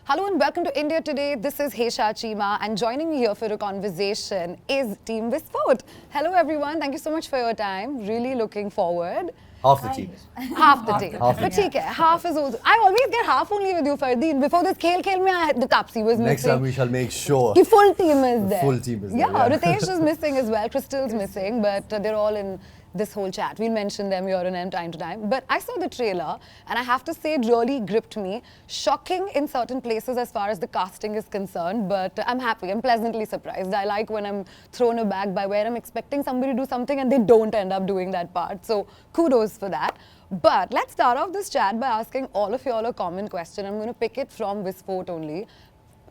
Hello and welcome to India Today. This is Hesha Chimah and joining me here for a conversation is Team Visfot. Hello everyone, thank you so much for your time. Really looking forward. Half the team. Half the team. Half the But theek hai, half is also. I always get half only with you, Fardeen. Before this Khel mein, the Tapsi was missing. Next time we shall make sure. The full team is there. Full team is there. Yeah, Ritesh is missing as well. Crystal's missing, but they're all in this whole chat. We'll mention them here and time to time. But I saw the trailer and I have to say it really gripped me. Shocking in certain places as far as the casting is concerned, but I'm happy. I'm pleasantly surprised. I like when I'm thrown aback by where I'm expecting somebody to do something and they don't end up doing that part. So kudos for that. But let's start off this chat by asking all of y'all a common question. I'm going to pick it from Visfot only.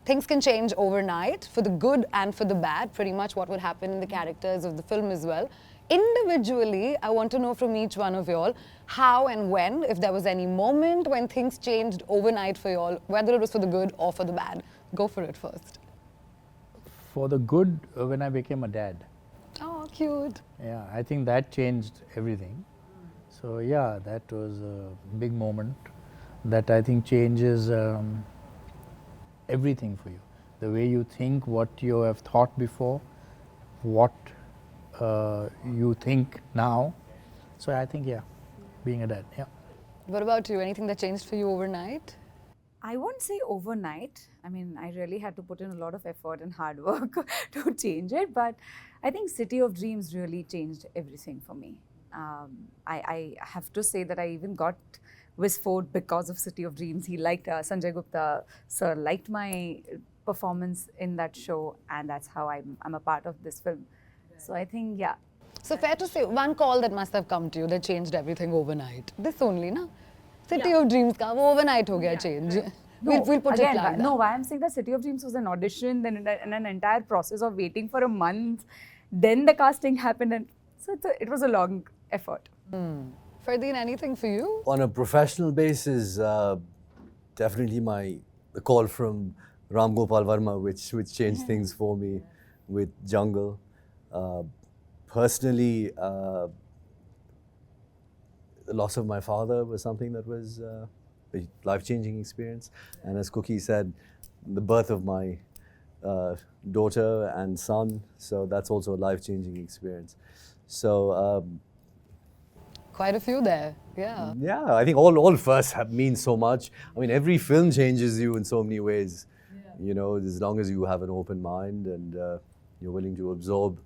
Things can change overnight for the good and for the bad, pretty much what would happen in the characters of the film as well. Individually, I want to know from each one of y'all how and when, if there was any moment when things changed overnight for y'all, whether it was for the good or for the bad. Go for it first. For the good, when I became a dad. Oh, cute. Yeah, I think that changed everything. So yeah, that was a big moment that I think changes everything for you. The way you think, what you have thought before, what you think now. So I think, yeah, being a dad, yeah. What about you? Anything that changed for you overnight? I won't say overnight. I mean, I really had to put in a lot of effort and hard work to change it. But I think City of Dreams really changed everything for me. I have to say that I even got Visfot because of City of Dreams. He liked Sanjay Gupta, sir, liked my performance in that show, and that's how I'm a part of this film. So I think, yeah. So fair to say, one call that must have come to you that changed everything overnight. This only, na? City of Dreams ka, wo overnight ho gaya change. No, We'll put again, it like that. No, why I'm saying that City of Dreams was an audition, then an entire process of waiting for a month, then the casting happened, and so it was a long effort. Fardeen, anything for you? On a professional basis, definitely the call from Ram Gopal Varma, which changed things for me with Jungle. Personally, the loss of my father was something that was a life-changing experience. And as Cookie said, the birth of my daughter and son, so that's also a life-changing experience. So Quite a few there, yeah. yeah, I think all firsts mean so much. I mean, every film changes you in so many ways. Yeah. You know, as long as you have an open mind and you're willing to absorb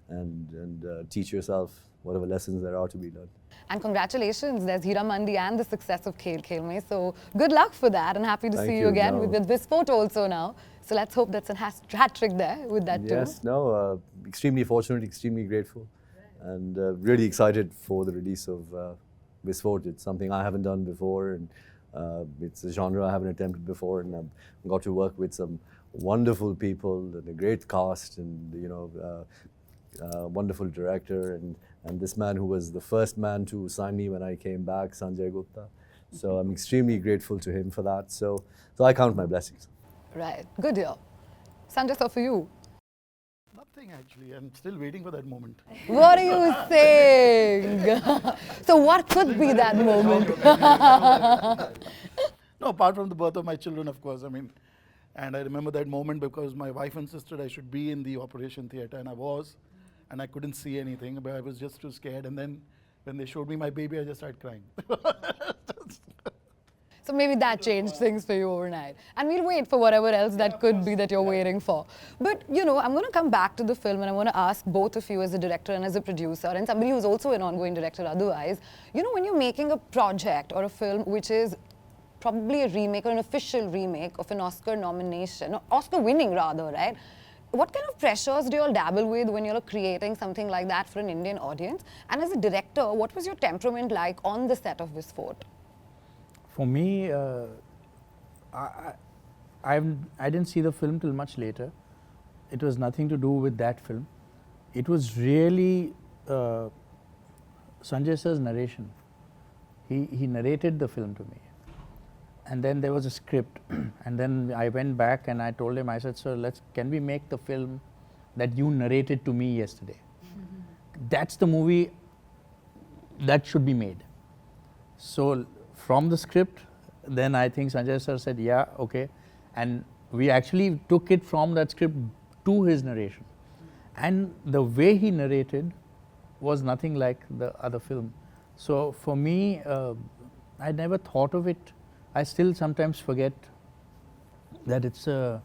and teach yourself whatever lessons there are to be learned. And congratulations, there's Hira Mandi and the success of Khel Mein. So good luck for that and happy to Thank see you you. again No. with Visfot also now. So let's hope that's a hat trick there with that too. Yes, no, extremely fortunate, extremely grateful, and really excited for the release of Visfot. It's something I haven't done before, and it's a genre I haven't attempted before, and I've got to work with some wonderful people and a great cast, and wonderful director, and this man who was the first man to sign me when I came back, Sanjay Gupta. So I'm extremely grateful to him for that. So I count my blessings. Right, good deal. Sanjay, so for you, Nothing actually. I'm still waiting for that moment. what are you saying? So what could be that moment? No, apart from the birth of my children, of course. I mean, and I remember that moment because my wife insisted I should be in the operation theatre, and I was, and I couldn't see anything, but I was just too scared. And then when they showed me my baby, I just started crying. So maybe that changed things for you overnight. And we'll wait for whatever else that could be that you're waiting for. But, you know, I'm going to come back to the film and I want to ask both of you as a director and as a producer and somebody who's also an ongoing director otherwise, you know, when you're making a project or a film which is probably a remake or an official remake of an Oscar nomination, or Oscar winning rather, right? What kind of pressures do you all dabble with when you're creating something like that for an Indian audience? And as a director, what was your temperament like on the set of Visfot? For me, I didn't see the film till much later. It was nothing to do with that film. It was really Sanjay sir's narration. He narrated the film to me. And then there was a script. And then I went back and I told him, I said, sir, can we make the film that you narrated to me yesterday? That's the movie that should be made. So from the script, then I think Sanjay sir said, yeah, okay. And we actually took it from that script to his narration. And the way he narrated was nothing like the other film. So for me, I never thought of it. I still sometimes forget that it's a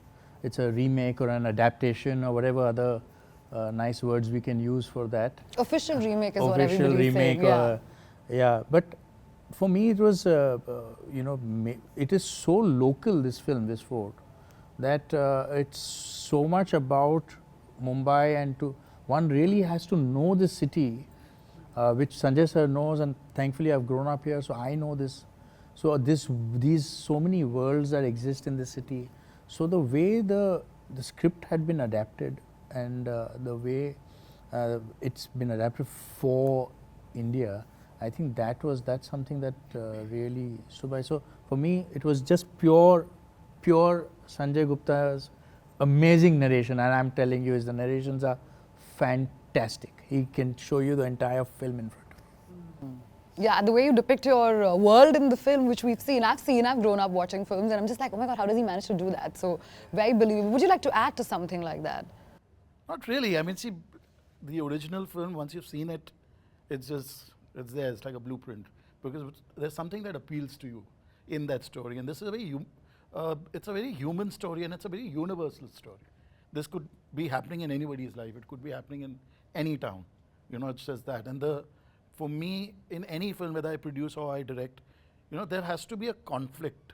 remake or an adaptation or whatever other nice words we can use for that. Official remake is what Official everybody's remake, saying. yeah. But for me, it was it is so local, this film, Visfot, that it's so much about Mumbai, and one really has to know this city, which Sanjay sir knows, and thankfully I've grown up here, so I know this. So these so many worlds that exist in the city. So the way the script had been adapted, and the way it's been adapted for India, I think that's something that really stood by. So for me, it was just pure Sanjay Gupta's amazing narration, and I'm telling you, the narrations are fantastic. He can show you the entire film in front of you. Yeah, the way you depict your world in the film, which I've grown up watching films, and I'm just like, oh my God, how does he manage to do that? So very believable. Would you like to add to something like that? Not really. I mean, see, the original film, once you've seen it, it's there. It's like a blueprint, because there's something that appeals to you in that story. And this is it's a very human story, and it's a very universal story. This could be happening in anybody's life. It could be happening in any town. It's just that. And for me, in any film, whether I produce or I direct, there has to be a conflict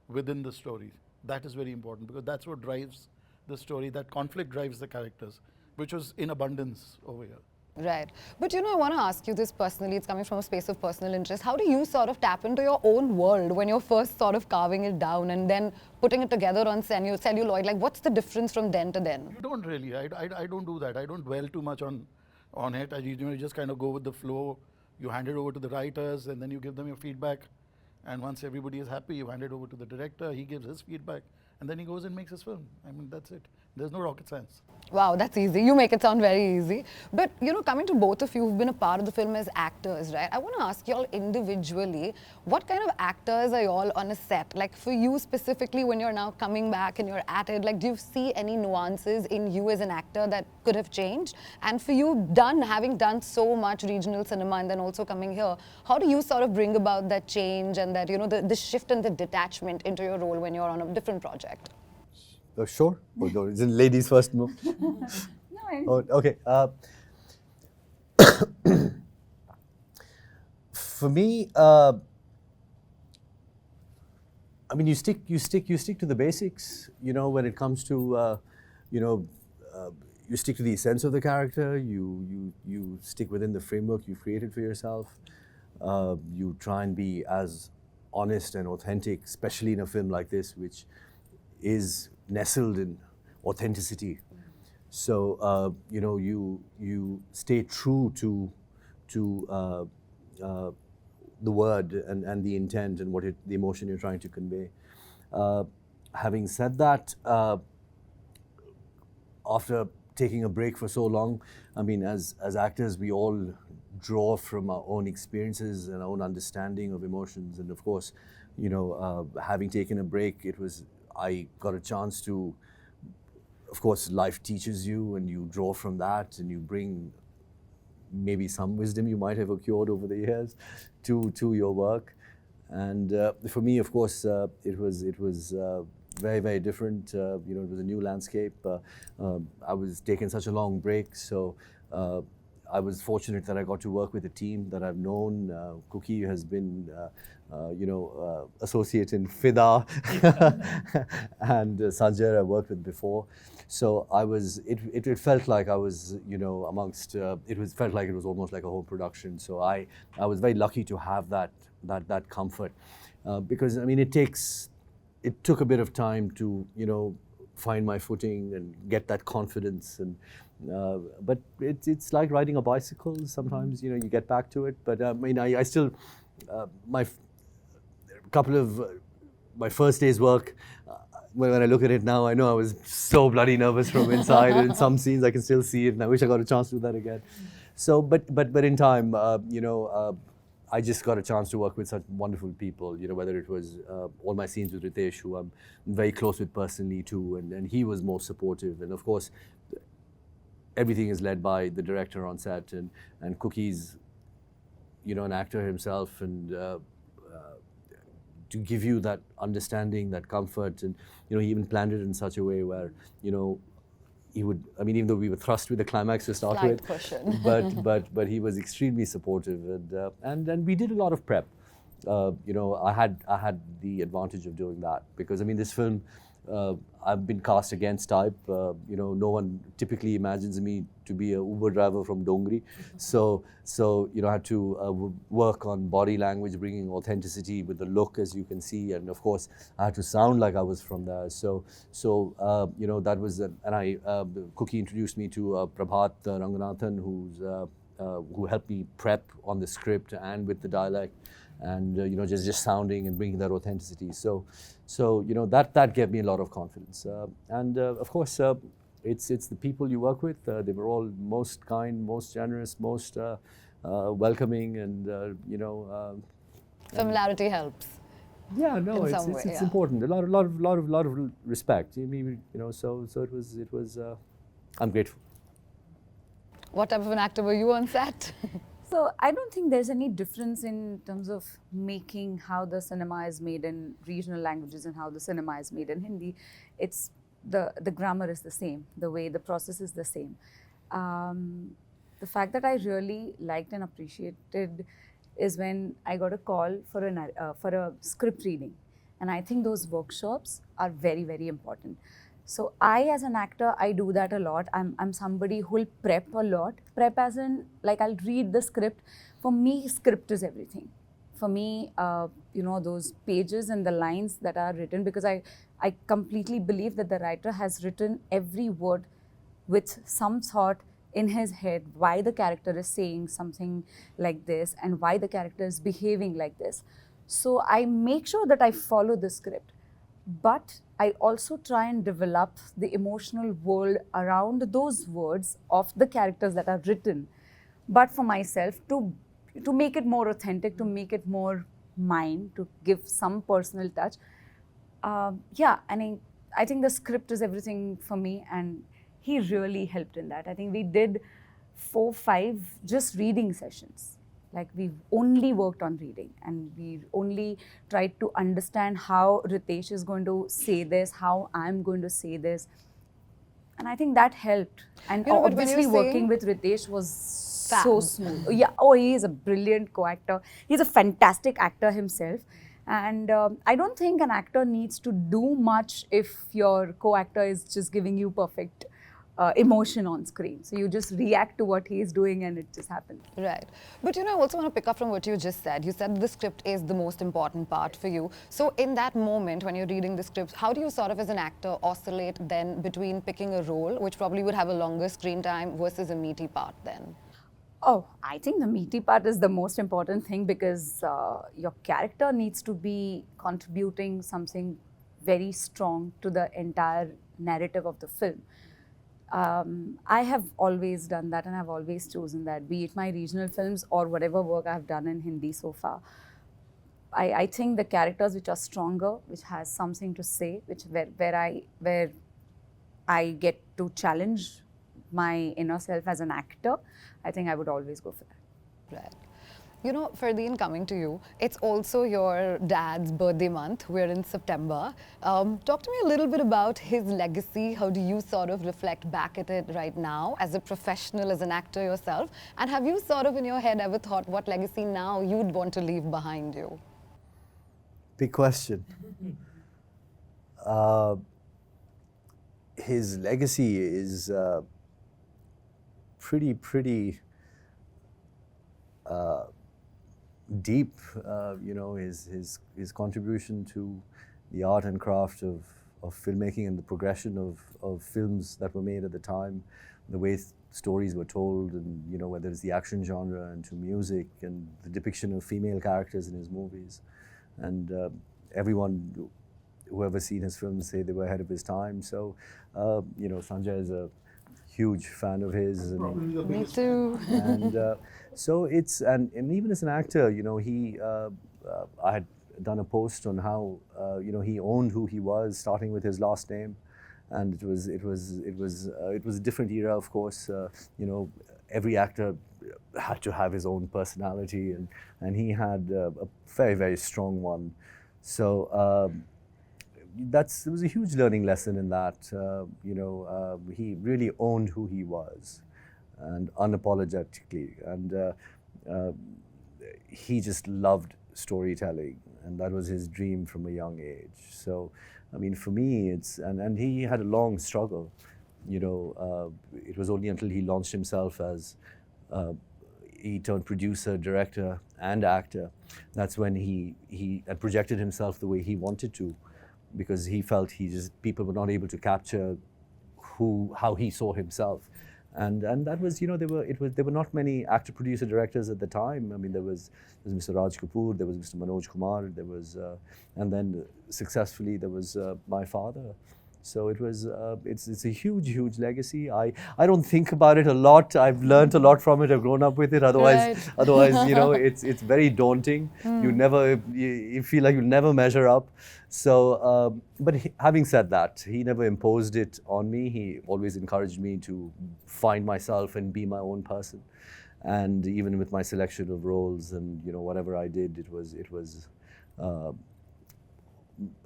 within the story. That is very important, because that's what drives the story. That conflict drives the characters, which was in abundance over here. Right. But I want to ask you this personally. It's coming from a space of personal interest. How do you sort of tap into your own world when you're first sort of carving it down and then putting it together on celluloid? Like, what's the difference from then to then? You don't really. I don't do that. I don't dwell too much on it. You just kind of go with the flow. You hand it over to the writers, and then you give them your feedback. And once everybody is happy, you hand it over to the director. He gives his feedback, and then he goes and makes his film. I mean, that's it. There's no rocket science. Wow, that's easy. You make it sound very easy. But, coming to both of you who've been a part of the film as actors, right? I want to ask you all individually, what kind of actors are you all on a set? Like, for you specifically, when you're now coming back and you're at it, like, do you see any nuances in you as an actor that could have changed? And for you, having done so much regional cinema and then also coming here, how do you sort of bring about that change and that, the shift and the detachment into your role when you're on a different project? Sure. We'll go. Isn't ladies first? No. Oh, okay. For me, I mean, you stick to the basics. When it comes to, you stick to the essence of the character. You stick within the framework you've created for yourself. You try and be as honest and authentic, especially in a film like this, which is nestled in authenticity. So you stay true to the word and the intent and the emotion you're trying to convey. Having said that, after taking a break for so long, I mean, as actors, we all draw from our own experiences and our own understanding of emotions. And of course, having taken a break, I got a chance to, of course, life teaches you, and you draw from that, and you bring maybe some wisdom you might have accrued over the years to your work. And for me, of course, it was very, very different. It was a new landscape. I was taking such a long break, so I was fortunate that I got to work with a team that I've known. Cookie has been, associate in FIDA, and Sanjay I worked with before. So it felt like I was, amongst, felt like it was almost like a whole production. So I was very lucky to have that comfort, because I mean, it took a bit of time to, find my footing and get that confidence. And but it's like riding a bicycle. Sometimes you get back to it. But I mean, I still my first day's work. When I look at it now, I know I was so bloody nervous from inside. And in some scenes, I can still see it, and I wish I got a chance to do that again. So, but in time, I just got a chance to work with such wonderful people, whether it was all my scenes with Ritesh, who I'm very close with personally too, and he was most supportive. And of course, everything is led by the director on set, and Cookie's, an actor himself, and to give you that understanding, that comfort, and he even planned it in such a way where, he would, even though we were thrust with the climax to start Slight with, cushion. but he was extremely supportive, and then we did a lot of prep. I had the advantage of doing that because this film, I've been cast against type. No one typically imagines me to be a Uber driver from Dongri, so I had to work on body language, bringing authenticity with the look, as you can see, and of course I had to sound like I was from there. So that was, and Cookie introduced me to Prabhat Ranganathan, who helped me prep on the script and with the dialect, and just sounding and bringing that authenticity. So that gave me a lot of confidence. And of course, it's the people you work with. They were all most kind, most generous, most welcoming, and Familiarity helps. Yeah, no, in it's some way, yeah. important. A lot of respect. So it was. I'm grateful. What type of an actor were you on set? So I don't think there's any difference in terms of making how the cinema is made in regional languages and how the cinema is made in Hindi. It's the grammar is the same, the way the process is the same. The fact that I really liked and appreciated is when I got a call for a script reading, and I think those workshops are very, very important. So I, as an actor, I do that a lot. I'm somebody who will prep a lot. Prep as in, like, I'll read the script. For me, script is everything. For me, those pages and the lines that are written, because I completely believe that the writer has written every word with some thought in his head, why the character is saying something like this and why the character is behaving like this. So I make sure that I follow the script. But I also try and develop the emotional world around those words of the characters that are written, but for myself, to make it more authentic, to make it more mine, to give some personal touch. And I think the script is everything for me, and he really helped in that. I think we did 4, 5 just reading sessions. Like, we've only worked on reading, and we only tried to understand how Ritesh is going to say this, how I'm going to say this. And I think that helped. And obviously working with Ritesh was so smooth. Yeah, he is a brilliant co-actor. He's a fantastic actor himself. And I don't think an actor needs to do much if your co-actor is just giving you perfect emotion on screen. So you just react to what he is doing and it just happens. Right. But I also want to pick up from what you just said. You said the script is the most important part for you. So in that moment when you're reading the script, how do you sort of as an actor oscillate then between picking a role, which probably would have a longer screen time, versus a meaty part then? Oh, I think the meaty part is the most important thing, because your character needs to be contributing something very strong to the entire narrative of the film. I have always done that, and I've always chosen that, be it my regional films or whatever work I've done in Hindi so far. I think the characters which are stronger, which has something to say, where I get to challenge my inner self as an actor, I think I would always go for that. Right. Fardeen, coming to you, it's also your dad's birthday month. We're in September. Talk to me a little bit about his legacy. How do you sort of reflect back at it right now as a professional, as an actor yourself? And have you sort of in your head ever thought what legacy now you'd want to leave behind you? Big question. His legacy is pretty deep. His contribution to the art and craft of filmmaking and the progression of films that were made at the time, the way stories were told, and whether it's the action genre and to music and the depiction of female characters in his movies, and everyone whoever seen his films say they were ahead of his time. So Sanjay is a huge fan of his. And, Probably the Me biggest too. and so it's and even as an actor, you know, I had done a post on how you know, he owned who he was, starting with his last name, and it was a different era, of course. You know, every actor had to have his own personality, and he had a very, very strong one. So it was a huge learning lesson in that. You know, he really owned who he was, and unapologetically, and he just loved storytelling, and that was his dream from a young age. So, I mean, for me, and he had a long struggle. You know, it was only until he launched himself as he turned producer, director, and actor. That's when he had projected himself the way he wanted to, because he felt people were not able to capture how he saw himself. And that was, you know, there were not many actor, producer, directors at the time. I mean, there was Mr. Raj Kapoor, there was Mr. Manoj Kumar, there was, and then successfully there was my father. So it was, it's a huge, huge legacy. I don't think about it a lot. I've learned a lot from it. I've grown up with it. Otherwise, you know, it's very daunting. You feel like you'll never measure up. So, but having said that, he never imposed it on me. He always encouraged me to find myself and be my own person. And even with my selection of roles and, you know, whatever I did, it was.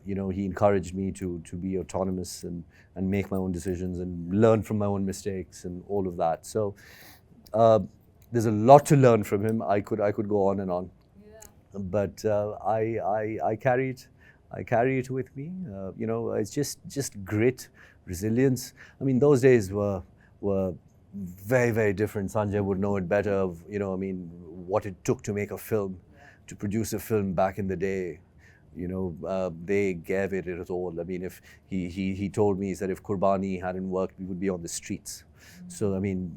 You know, he encouraged me to be autonomous and make my own decisions and learn from my own mistakes and all of that. So there's a lot to learn from him. I could go on and on, but I carry it with me. You know, it's just grit, resilience. I mean, those days were very, very different. Sanjay would know it better. Of, you know, I mean, what it took to make a film, to produce a film back in the day. You know, they gave it all. I mean, if he told me, he said, if Kurbani hadn't worked, we would be on the streets. So, I mean,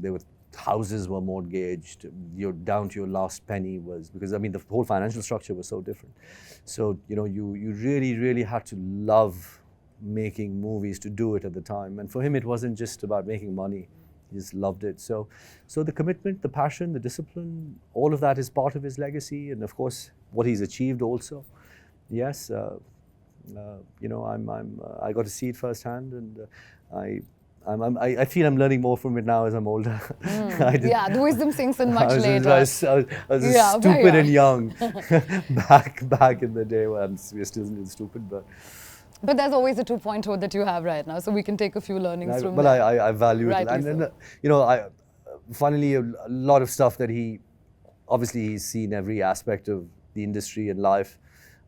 houses were mortgaged. You're down to your last penny because, I mean, the whole financial structure was so different. So, you know, you really, really had to love making movies to do it at the time. And for him, it wasn't just about making money. He just loved it. So the commitment, the passion, the discipline, all of that is part of his legacy. And of course, what he's achieved also. Yes, you know, I got to see it firsthand, and I feel I'm learning more from it now as I'm older. Yeah, the wisdom sinks in much later. I was stupid and young back in the day. Well, we're still stupid, but there's always a 2.0 that you have right now, so we can take a few learnings from but that. I value it, and you know, finally a lot of stuff that obviously he's seen every aspect of the industry and life,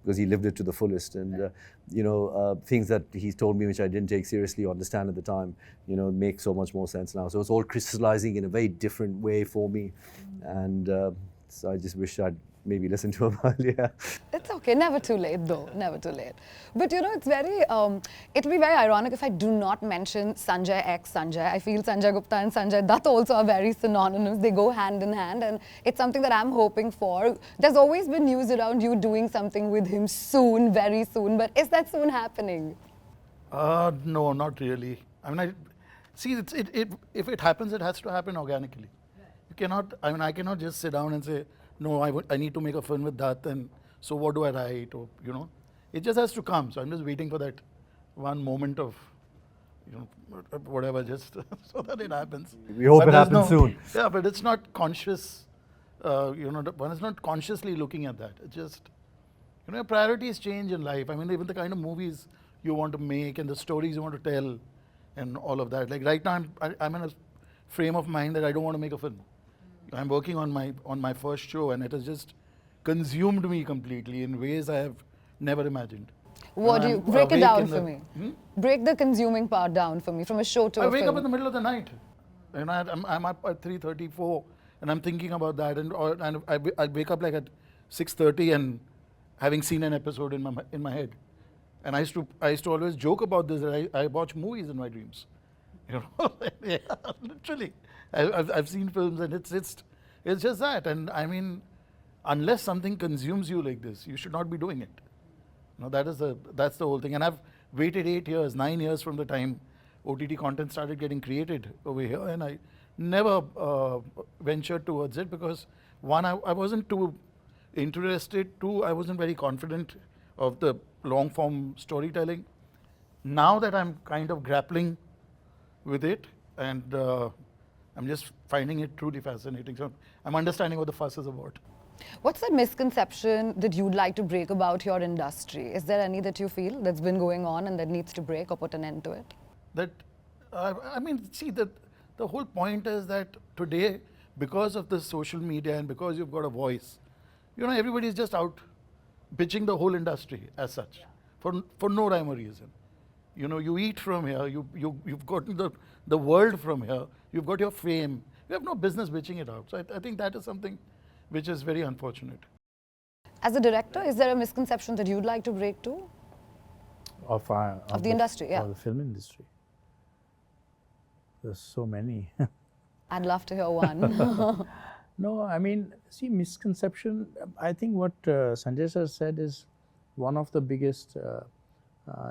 because he lived it to the fullest. And, you know, things that he's told me which I didn't take seriously or understand at the time, you know, make so much more sense now. So it's all crystallizing in a very different way for me. And so I just wish I'd maybe listened to him earlier. It's okay, never too late though, never too late. But you know, it's very, it'll be very ironic if I do not mention Sanjay X Sanjay. I feel Sanjay Gupta and Sanjay Dutt also are very synonymous. They go hand in hand, and it's something that I'm hoping for. There's always been news around you doing something with him soon, very soon, but is that soon happening? No, not really. I mean, if it happens, it has to happen organically. You cannot, I mean, I cannot just sit down and say, no, I need to make a film with that, and so what do I write, or, you know, it just has to come. So I'm just waiting for that one moment of, you know, whatever, just so that it happens. We hope it happens soon. Yeah, but it's not conscious, you know, one is not consciously looking at that. It's just, you know, priorities change in life. I mean, even the kind of movies you want to make and the stories you want to tell and all of that. Like right now, I'm in a frame of mind that I don't want to make a film. I'm working on my first show, and it has just consumed me completely in ways I have never imagined. What do you break it down for me? Break the consuming part down for me, from a show to a film. I wake up in the middle of the night, and I'm up at 3:34, and I'm thinking about that, and I wake up like at 6:30, and having seen an episode in my head, and I used to always joke about this, that I watch movies in my dreams, you know, yeah, literally. I've seen films, and it's just that. And I mean, unless something consumes you like this, you should not be doing it. You know, that's the whole thing. And I've waited 8 years, 9 years from the time OTT content started getting created over here, and I never ventured towards it because one, I wasn't too interested. Two, I wasn't very confident of the long form storytelling. Now that I'm kind of grappling with it, and I'm just finding it truly fascinating. So I'm understanding what the fuss is about. What's that misconception that you'd like to break about your industry? Is there any that you feel that's been going on and that needs to break or put an end to it? That I mean, see, the whole point is that today, because of the social media and because you've got a voice, you know, everybody's just out bitching the whole industry as such, for no rhyme or reason. You know, you eat from here, you've got the world from here, you've got your fame. You have no business bitching it out. So I think that is something which is very unfortunate. As a director, is there a misconception that you'd like to break too? Of the industry, yeah. Of the film industry. There's so many. I'd love to hear one. No, I mean, see, misconception, I think what Sanjay sir said is one of the biggest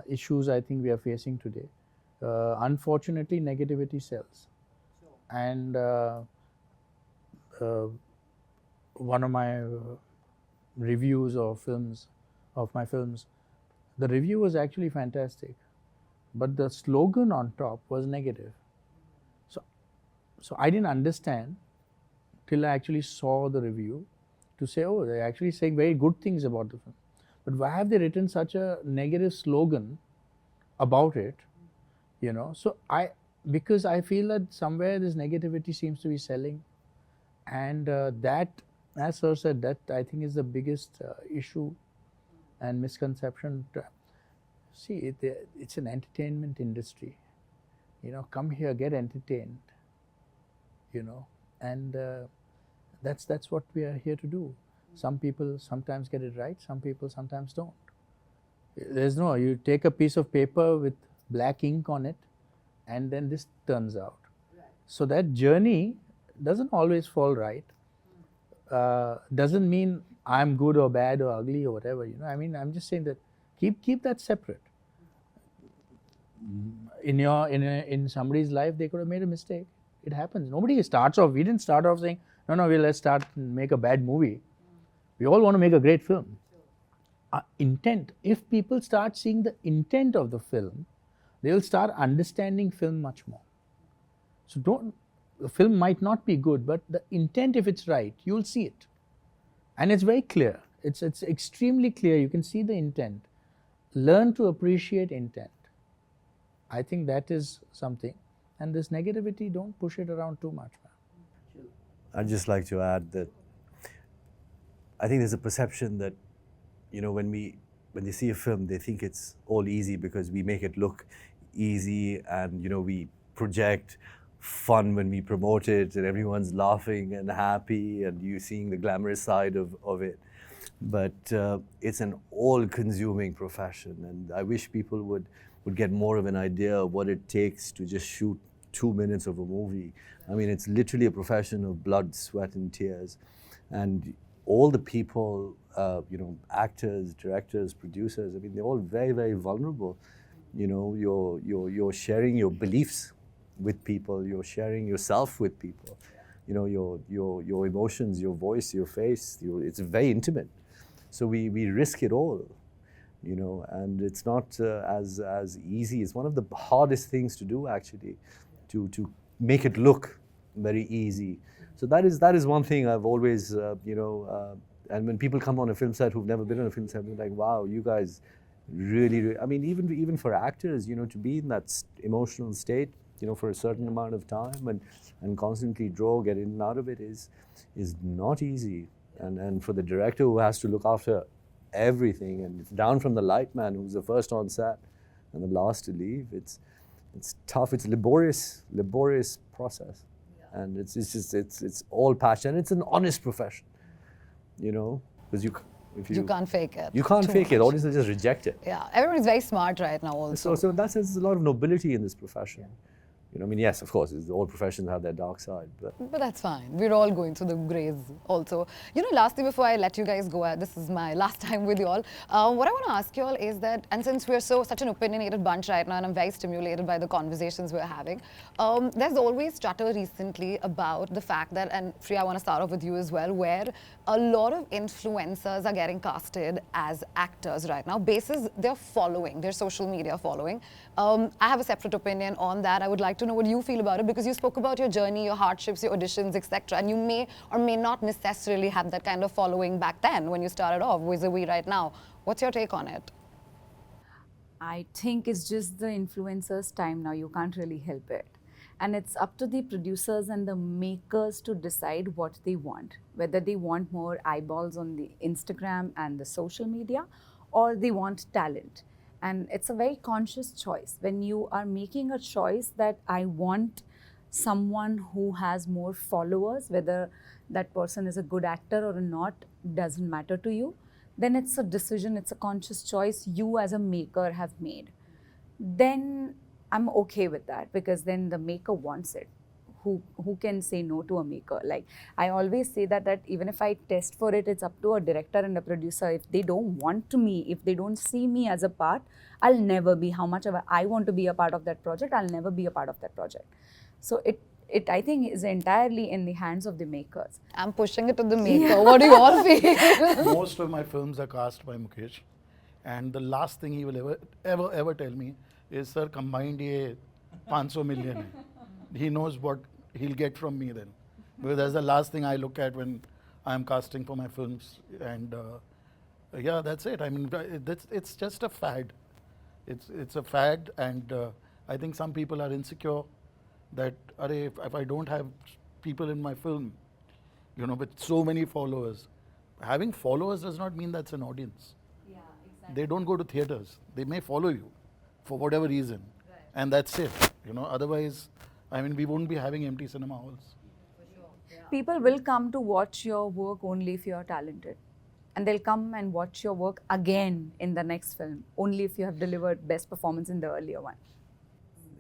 issues I think we are facing today. Unfortunately, negativity sells. And one of my reviews of my films, the review was actually fantastic, but the slogan on top was negative. So I didn't understand till I actually saw the review to say, oh, they're actually saying very good things about the film. But why have they written such a negative slogan about it? You know, so because I feel that somewhere this negativity seems to be selling, and that, as sir said, that I think is the biggest issue and misconception. See, it's an entertainment industry. You know, come here, get entertained. You know, and that's what we are here to do. Some people sometimes get it right, some people sometimes don't. There's no, you take a piece of paper with black ink on it, and then this turns out. So that journey doesn't always fall right. Doesn't mean I'm good or bad or ugly or whatever. You know, I mean, I'm just saying that keep that separate. In somebody's life, they could have made a mistake. It happens. Nobody starts off. We didn't start off saying, no, let's start and make a bad movie. We all want to make a great film. Intent. If people start seeing the intent of the film, they will start understanding film much more. So the film might not be good, but the intent, if it's right, you'll see it. And it's very clear. It's extremely clear. You can see the intent. Learn to appreciate intent. I think that is something. And this negativity, don't push it around too much. I'd just like to add that I think there's a perception that, you know, when they see a film, they think it's all easy because we make it look easy, and, you know, we project fun when we promote it, and everyone's laughing and happy, and you seeing the glamorous side of it. But it's an all-consuming profession, and I wish people would get more of an idea of what it takes to just shoot 2 minutes of a movie. I mean, it's literally a profession of blood, sweat, and tears. And all the people, you know, actors, directors, producers, I mean, they're all very, very vulnerable. You know, you're sharing your beliefs with people, you're sharing yourself with people. You know, your emotions, your voice, your face, it's very intimate. So we risk it all. You know, and it's not as easy. It's one of the hardest things to do, actually, to make it look very easy. So that is one thing I've always, you know, and when people come on a film set who've never been on a film set, they're like, wow, you guys really, I mean, even for actors, you know, to be in that emotional state, you know, for a certain amount of time and constantly get in and out of it is not easy. And for the director who has to look after everything, and down from the light man who's the first on set and the last to leave, it's tough. It's laborious process, and it's all passion. It's an honest profession, you know, because you can't fake it. You can't fake it. Audiences just reject it. Yeah, everyone's very smart right now also. So in that sense, there's a lot of nobility in this profession. I mean, yes, of course, all professions have their dark side, but But that's fine. We're all going through the grays also. Lastly, before I let you guys go, this is my last time with you all. What I want to ask you all is that, and since we're such an opinionated bunch right now, and I'm very stimulated by the conversations we're having, there's always chatter recently about the fact that, and Priya, I want to start off with you as well, where a lot of influencers are getting casted as actors right now, basis their following, their social media following. I have a separate opinion on that. I would like to know what you feel about it, because you spoke about your journey, your hardships, your auditions, etc. And you may or may not necessarily have that kind of following back then when you started off, vis-a-vis right now. What's your take on it? I think it's just the influencers' time now. You can't really help it. And it's up to the producers and the makers to decide what they want, whether they want more eyeballs on the Instagram and the social media, or they want talent. And it's a very conscious choice. When you are making a choice that I want someone who has more followers, whether that person is a good actor or not, doesn't matter to you, then it's a decision, it's a conscious choice you as a maker have made. Then I'm okay with that, because then the maker wants it. Who can say no to a maker? Like, I always say that even if I test for it, it's up to a director and a producer. If they don't want me, if they don't see me as a part, I'll never be. How much ever I want to be a part of that project, I'll never be a part of that project. So it I think is entirely in the hands of the makers. I'm pushing it to the maker. What do you all feel? Most of my films are cast by Mukesh, and the last thing he will ever tell me is, sir, combined ye 500 million hai. He knows what he'll get from me then, because that's the last thing I look at when I'm casting for my films. And yeah, that's it. I mean, it's just a fad. It's a fad, and I think some people are insecure that, if I don't have people in my film, with so many followers, having followers does not mean that's an audience. Yeah, exactly. They don't go to theaters. They may follow you for whatever reason, and that's it. Otherwise, I mean, we wouldn't be having empty cinema halls. People will come to watch your work only if you're talented. And they'll come and watch your work again in the next film, only if you have delivered best performance in the earlier one.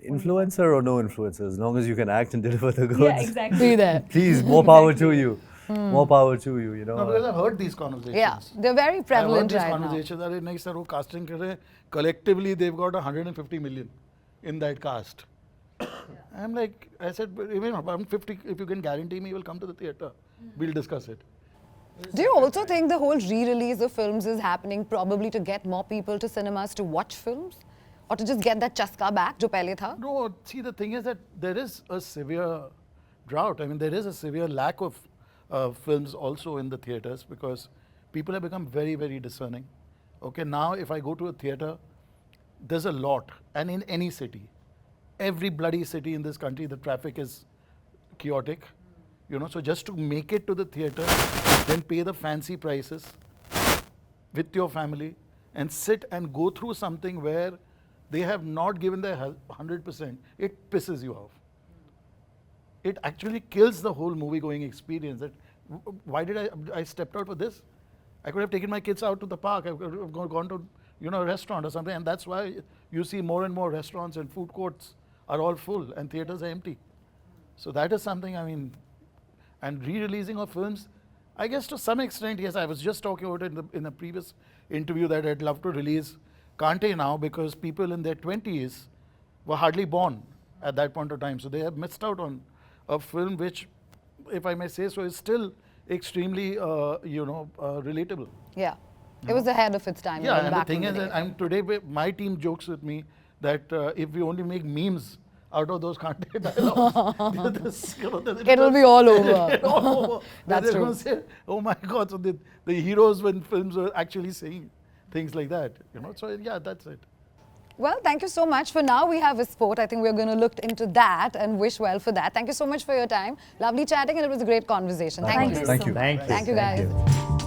influencer or no influencer, as long as you can act and deliver the goods. Yeah, exactly. Be there. Please, more power to you. More power to you, No, because I've heard these conversations. Yeah, they're very prevalent I've heard these right now. conversations. That next time casting kar rahe, collectively they've got 150 million in that cast. I'm like, I said, but even 150, if you can guarantee me, will come to the theatre. We'll discuss it. Do you also think the whole re-release of films is happening probably to get more people to cinemas to watch films? Or to just get that chaska back, jo pehle tha? No, see, the thing is that there is a severe drought. I mean, there is a severe lack of films also in the theatres, because people have become very, very discerning. Okay, now if I go to a theatre, there's a lot, and in any city, every bloody city in this country, the traffic is chaotic. So just to make it to the theatre, then pay the fancy prices with your family and sit and go through something where they have not given their 100%, it pisses you off. It actually kills the whole movie-going experience. That why did I stepped out for this? I could have taken my kids out to the park. I could have gone to a restaurant or something, and that's why you see more and more restaurants and food courts are all full and theaters are empty. So that is something, I mean, and re-releasing of films, I guess to some extent, yes, I was just talking about it in a previous interview that I'd love to release Kante now, because people in their 20s were hardly born at that point of time. So they have missed out on a film which, if I may say so, is still extremely, relatable. Yeah. It was ahead of its time. Yeah, even and the back thing in is the that day. today my team jokes with me that if we only make memes out of those Kante dialogues, It'll be all over. That's They're true. going to say, oh my God, so the heroes when films were actually saying things like that, So yeah, that's it. Well, thank you so much. For now, we have Visfot. I think we're going to look into that and wish well for that. Thank you so much for your time. Lovely chatting, and it was a great conversation. Thank you. Thank you. Thank you. Thank you, guys.